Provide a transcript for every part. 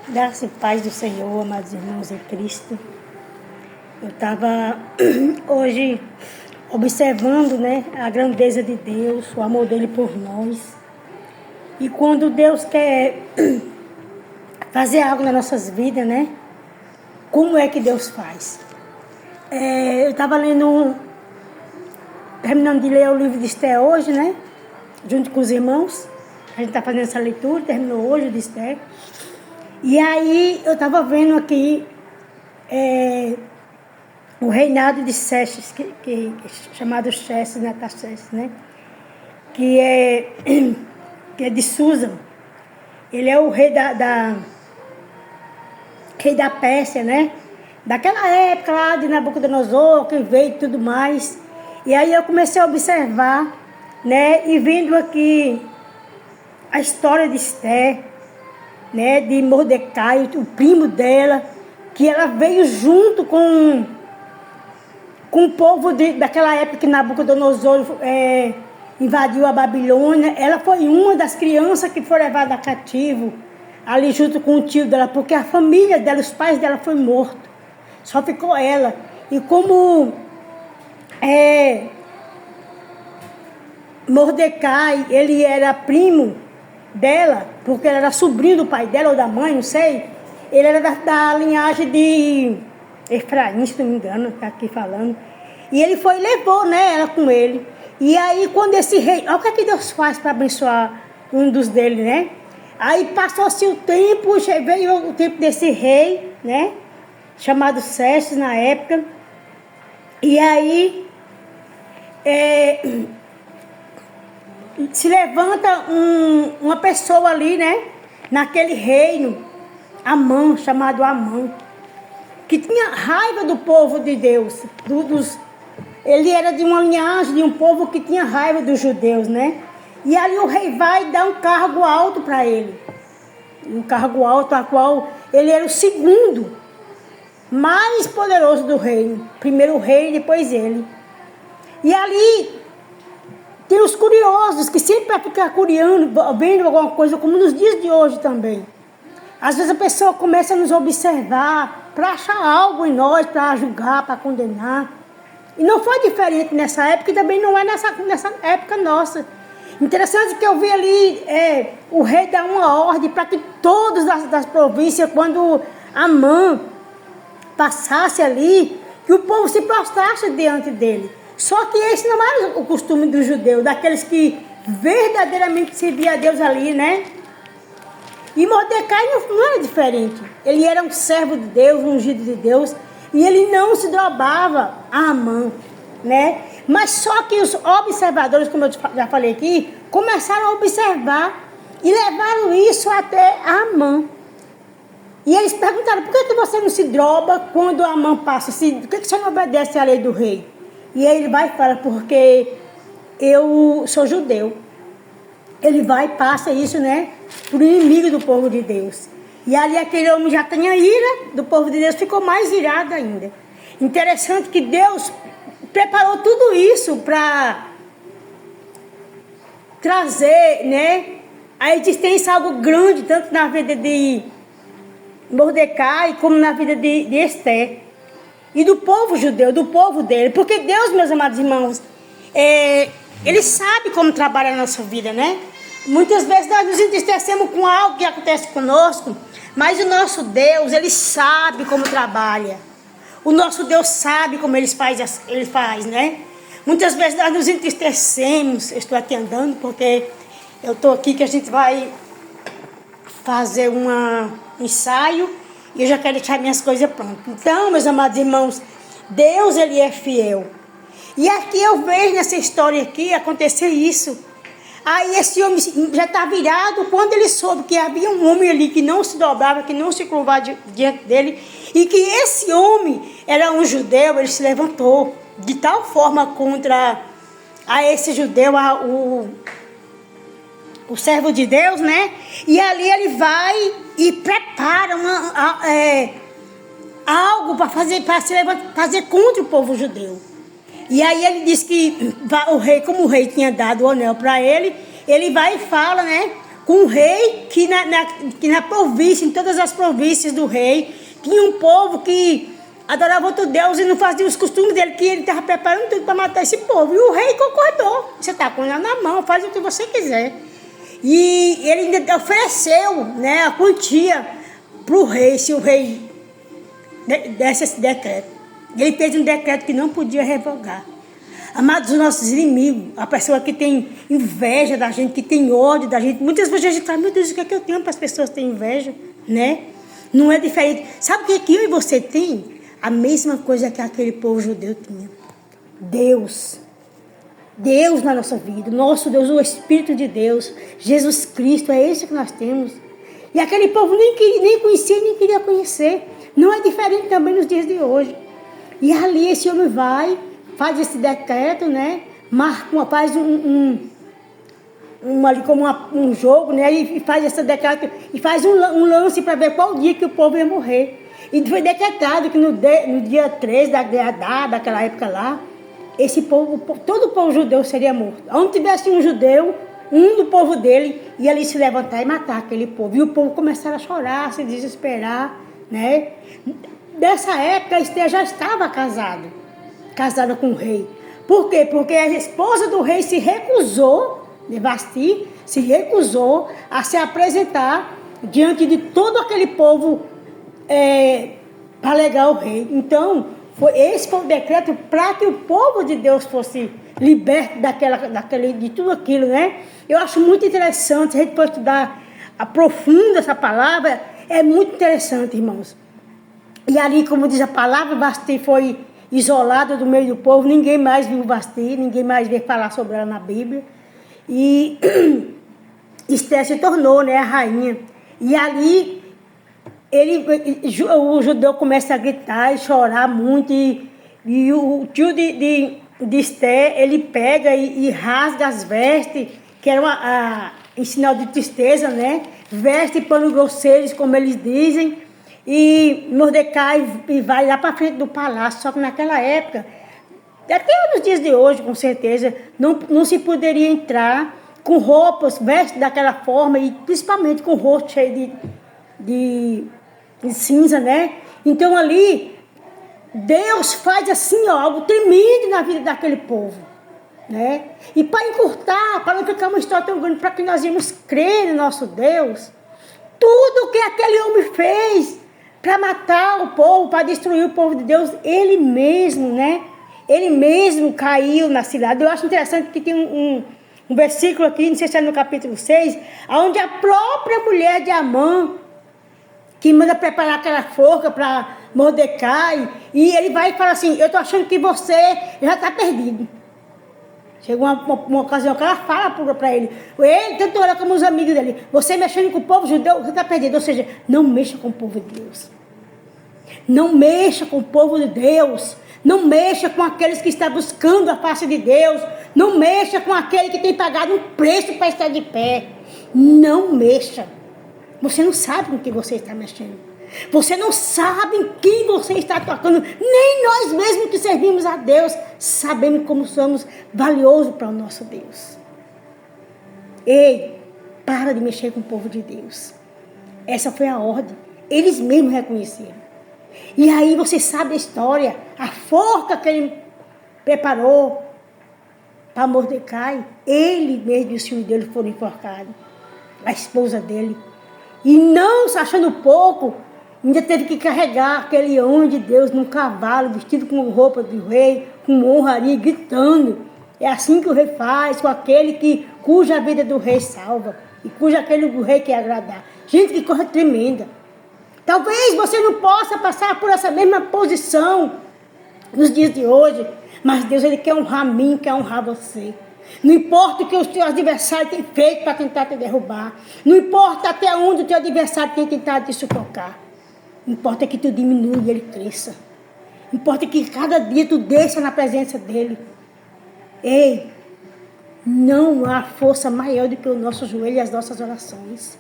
Graça e paz do Senhor, amados irmãos em Cristo. Eu estava hoje observando, a grandeza de Deus, o amor dele por nós. E quando Deus quer fazer algo nas nossas vidas, como é que Deus faz? Eu estava terminando de ler o livro de Esther hoje, junto com os irmãos. A gente está fazendo essa leitura, terminou hoje o de Esther. E aí eu estava vendo aqui o reinado de Xerxes, chamado Xerxes, Artaxerxes, que é de Susa. Ele é o rei rei da Pérsia, daquela época lá de Nabucodonosor, que veio e tudo mais. E aí eu comecei a observar, e vendo aqui a história de Esther, de Mordecai, o primo dela, que ela veio junto com o povo daquela época que Nabucodonosor invadiu a Babilônia. Ela foi uma das crianças que foi levada a cativo, ali junto com o tio dela, porque a família dela, os pais dela foi morto. Só ficou ela. E como Mordecai, ele era primo dela, porque ele era sobrinho do pai dela ou da mãe, não sei. Ele era da linhagem de Efraim, se não me engano, está aqui falando. E ele foi e levou, ela com ele. E aí, quando esse rei... Olha o que é que Deus faz para abençoar um dos dele, Aí passou-se o tempo, veio o tempo desse rei, chamado Xerxes na época. E aí... se levanta uma pessoa ali, naquele reino, Amã, chamado Amã, que tinha raiva do povo de Deus. Ele era de uma linhagem, de um povo que tinha raiva dos judeus, E ali o rei vai dar um cargo alto para ele. Um cargo alto, a qual ele era o segundo mais poderoso do reino. Primeiro o rei, depois ele. E ali tem os curiosos, que sempre vai ficar curiando, vendo alguma coisa, como nos dias de hoje também. Às vezes a pessoa começa a nos observar para achar algo em nós, para julgar, para condenar. E não foi diferente nessa época, e também não é nessa época nossa. Interessante que eu vi ali o rei dar uma ordem para que todos das províncias, quando Amã passasse ali, que o povo se prostrasse diante dele. Só que esse não era o costume do judeu, daqueles que verdadeiramente serviam a Deus ali, E Mordecai não era diferente. Ele era um servo de Deus, um ungido de Deus, e ele não se dobrava a Amã, Mas só que os observadores, como eu já falei aqui, começaram a observar e levaram isso até Amã. E eles perguntaram: por que você não se dobra quando Amã passa? Por que você não obedece à lei do rei? E aí ele vai e fala: porque eu sou judeu. Ele vai e passa isso, para o inimigo do povo de Deus. E ali aquele homem já tinha ira do povo de Deus, ficou mais irado ainda. Interessante que Deus preparou tudo isso para trazer, a existência algo grande, tanto na vida de Mordecai como na vida de Esther. E do povo judeu, do povo dele. Porque Deus, meus amados irmãos, Ele sabe como trabalha a nossa vida, Muitas vezes nós nos entristecemos com algo que acontece conosco, mas o nosso Deus, Ele sabe como trabalha. O nosso Deus sabe como Ele faz, Muitas vezes nós nos entristecemos. Eu estou aqui andando porque eu estou aqui que a gente vai fazer um ensaio. E eu já quero deixar minhas coisas prontas. Então, meus amados irmãos, Deus, Ele é fiel. E aqui eu vejo nessa história aqui acontecer isso. Aí esse homem já está virado quando ele soube que havia um homem ali que não se dobrava, que não se curvava diante dele. E que esse homem era um judeu, ele se levantou de tal forma contra esse judeu, o servo de Deus, E ali ele vai e prepara algo para fazer contra o povo judeu. E aí ele diz que o rei, como o rei tinha dado o anel para ele, ele vai e fala, com um rei que na província, em todas as províncias do rei, tinha um povo que adorava outro Deus e não fazia os costumes dele, que ele estava preparando tudo para matar esse povo. E o rei concordou. Você está com ela na mão, faz o que você quiser. E ele ainda ofereceu, né, a quantia para o rei, se o rei desse esse decreto. Ele fez um decreto que não podia revogar. Amados, os nossos inimigos, a pessoa que tem inveja da gente, que tem ódio da gente, muitas vezes a gente fala, meu Deus, o que é que eu tenho para as pessoas terem inveja, né? Não é diferente. Sabe o que eu e você tem? A mesma coisa que aquele povo judeu tinha. Deus. Deus na nossa vida. Nosso Deus, o Espírito de Deus. Jesus Cristo, é esse que nós temos. E aquele povo nem conhecia, nem queria conhecer. Não é diferente também nos dias de hoje. E ali esse homem vai, faz esse decreto, né? Faz ali como um jogo, né? E faz esse decreto e faz um lance para ver qual dia que o povo ia morrer. E foi decretado que no dia 3 daquela época lá, esse povo, todo o povo judeu seria morto. Onde tivesse um judeu, um do povo dele, ia ali se levantar e matar aquele povo. E o povo começaram a chorar, a se desesperar, né? Nessa época, Esther já estava casada com o rei. Por quê? Porque a esposa do rei se recusou, Vasti, se recusou a se apresentar diante de todo aquele povo para alegar o rei. Então, esse foi o decreto para que o povo de Deus fosse liberto de tudo aquilo, né? Eu acho muito interessante, se a gente for estudar aprofunda essa palavra, é muito interessante, irmãos. E ali, como diz a palavra, Vasti foi isolada do meio do povo, ninguém mais viu Vasti, ninguém mais veio falar sobre ela na Bíblia. E Esther se tornou, né, a rainha. E ali o judeu começa a gritar e chorar muito. E o tio de Esther, ele pega e rasga as vestes, que era em sinal de tristeza, né? Veste pano grosseiros, como eles dizem. E Mordecai vai lá para frente do palácio. Só que naquela época, até nos dias de hoje, com certeza, não se poderia entrar com roupas, vestes daquela forma, e principalmente com o rosto cheio de cinza, né? Então ali, Deus faz assim, ó, algo tremendo na vida daquele povo, né? E para encurtar, para não ficar uma história tão grande, para que nós íamos crer no nosso Deus, tudo que aquele homem fez para matar o povo, para destruir o povo de Deus, ele mesmo, né? Ele mesmo caiu na cidade. Eu acho interessante que tem um versículo aqui, não sei se é no capítulo 6, onde a própria mulher de Amã, que manda preparar aquela forca para Mordecai, e ele vai e fala assim, eu estou achando que você já está perdido. Chega uma ocasião que ela fala para ele, tanto ela como os amigos dele, você mexendo com o povo judeu, você está perdido. Ou seja, não mexa com o povo de Deus. Não mexa com o povo de Deus. Não mexa com aqueles que estão buscando a face de Deus. Não mexa com aquele que tem pagado um preço para estar de pé. Não mexa. Você não sabe com quem você está mexendo. Você não sabe em quem você está tocando. Nem nós mesmos que servimos a Deus sabemos como somos valiosos para o nosso Deus. Ei, para de mexer com o povo de Deus. Essa foi a ordem. Eles mesmos reconheceram. E aí você sabe a história. A forca que ele preparou para Mordecai. Ele mesmo e os filhos dele foram enforcados. A esposa dele. E não se achando pouco, ainda teve que carregar aquele homem de Deus num cavalo, vestido com roupa de rei, com honraria, gritando. É assim que o rei faz com aquele cuja vida do rei salva. E cuja aquele do rei quer agradar. Gente, que coisa tremenda. Talvez você não possa passar por essa mesma posição nos dias de hoje. Mas Deus, Ele quer honrar a mim, quer honrar você. Não importa o que os teus adversários têm feito para tentar te derrubar. Não importa até onde o teu adversário tem tentado te sufocar. Importa que tu diminua e ele cresça. Importa que cada dia tu desça na presença dele. Ei, não há força maior do que o nosso joelho e as nossas orações.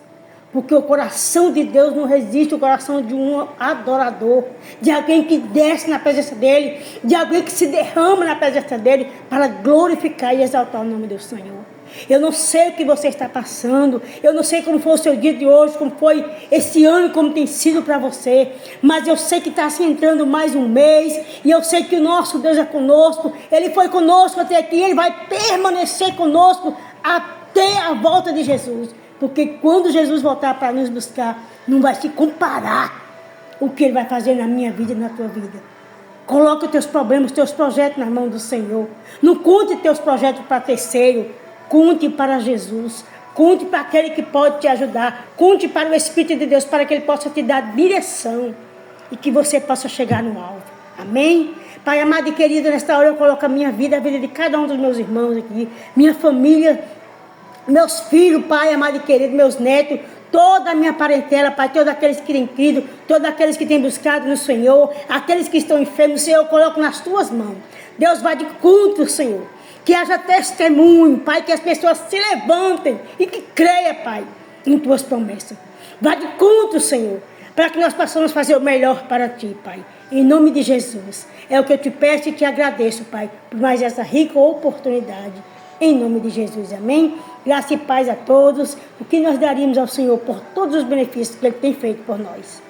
Porque o coração de Deus não resiste ao coração de um adorador, de alguém que desce na presença dele, de alguém que se derrama na presença dele para glorificar e exaltar o nome do Senhor. Eu não sei o que você está passando. Eu não sei como foi o seu dia de hoje, como foi esse ano, como tem sido para você. Mas eu sei que está se entrando mais um mês. E eu sei que o nosso Deus é conosco. Ele foi conosco até aqui. Ele vai permanecer conosco até a volta de Jesus. Porque quando Jesus voltar para nos buscar, não vai se comparar o que Ele vai fazer na minha vida e na tua vida. Coloca os teus problemas, os teus projetos nas mãos do Senhor. Não conte teus projetos para terceiro. Conte para Jesus. Conte para aquele que pode te ajudar. Conte para o Espírito de Deus, para que Ele possa te dar direção e que você possa chegar no alvo. Amém? Pai amado e querido, nesta hora eu coloco a minha vida, a vida de cada um dos meus irmãos aqui, minha família, meus filhos, Pai amado e querido, meus netos, toda a minha parentela, Pai, todos aqueles que têm crido, todos aqueles que têm buscado no Senhor, aqueles que estão enfermos, Senhor, eu coloco nas tuas mãos. Deus, vai de culto, Senhor. Que haja testemunho, Pai, que as pessoas se levantem e que creia, Pai, em tuas promessas. Vai de culto, Senhor, para que nós possamos fazer o melhor para ti, Pai. Em nome de Jesus. É o que eu te peço e te agradeço, Pai, por mais essa rica oportunidade. Em nome de Jesus, amém? Graça e paz a todos. O que nós daríamos ao Senhor por todos os benefícios que Ele tem feito por nós.